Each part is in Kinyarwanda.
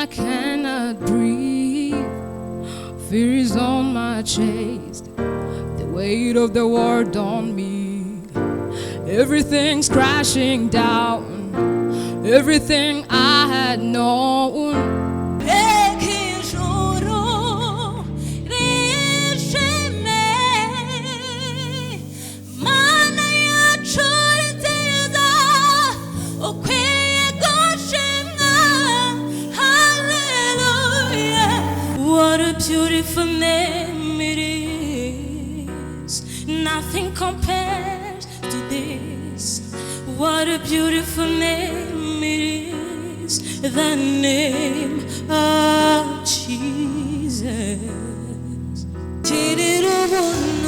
I cannot breathe. Fear is on my chest, the weight of the world on me. Everything's crashing down, everything I had known. What a beautiful name it is. Nothing compares to this. What a beautiful name it is. The name of Jesus. 지리로부노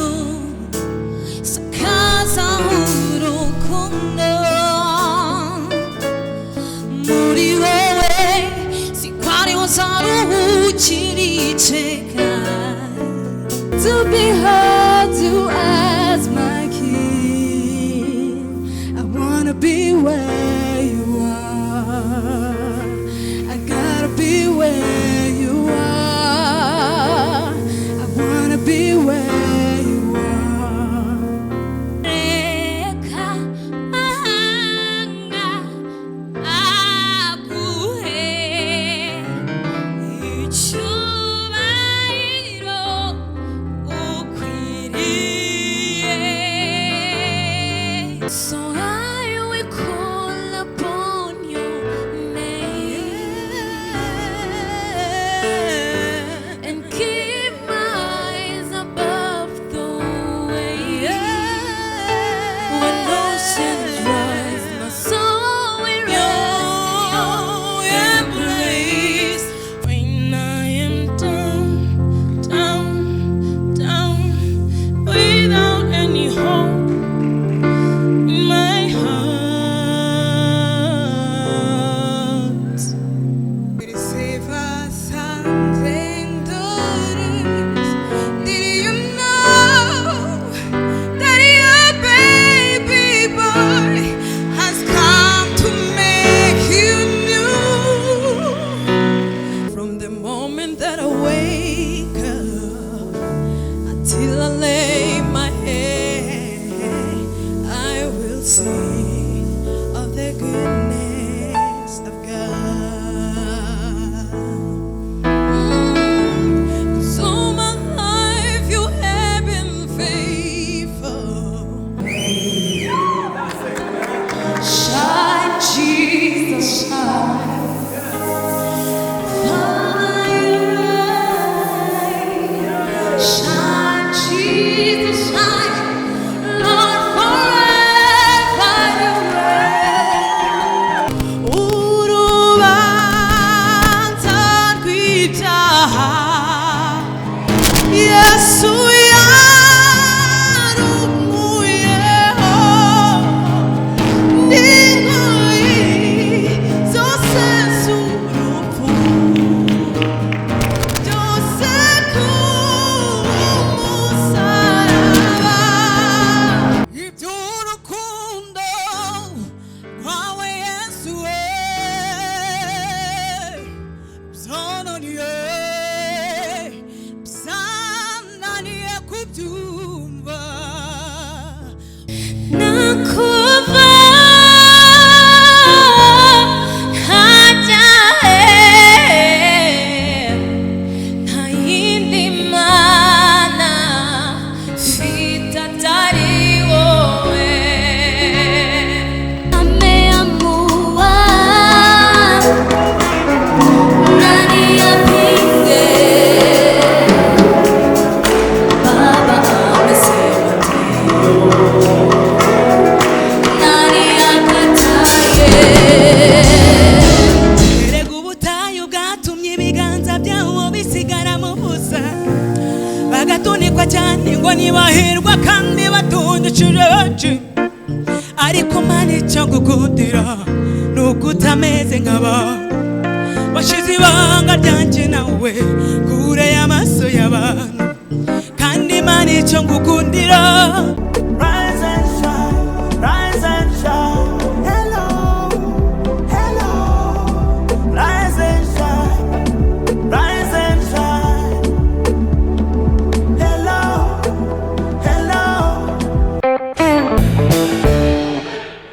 사카사우로 콘도 무리웨웨 시kwa리오사루 To be heard, to ask my King, I wanna be where you are. I gotta be where you are. I wanna be where you are. So I will call upon your name and keep my eyes above the waves. When oceans rise, my soul will rest in your embrace. When I am down, down, down, without any hope. That I wake up until I lay my head, I will sing of the goodness of God. 'Cause all my life you have been faithful. Shine, Jesus, shine. Shine, Jesus, shine, Lord, forever you reign. 우루반찬 귀자 예수야 루무예호 닝의 소센수루푸 bagatunikwa cyane ngo nibahirwa kandi batundukije ariko mani cyo gukundira nuko utameze nk'aba washize ibanga ryanjye nawe kure y'amaso y'abantu kandi mani cyo gukundira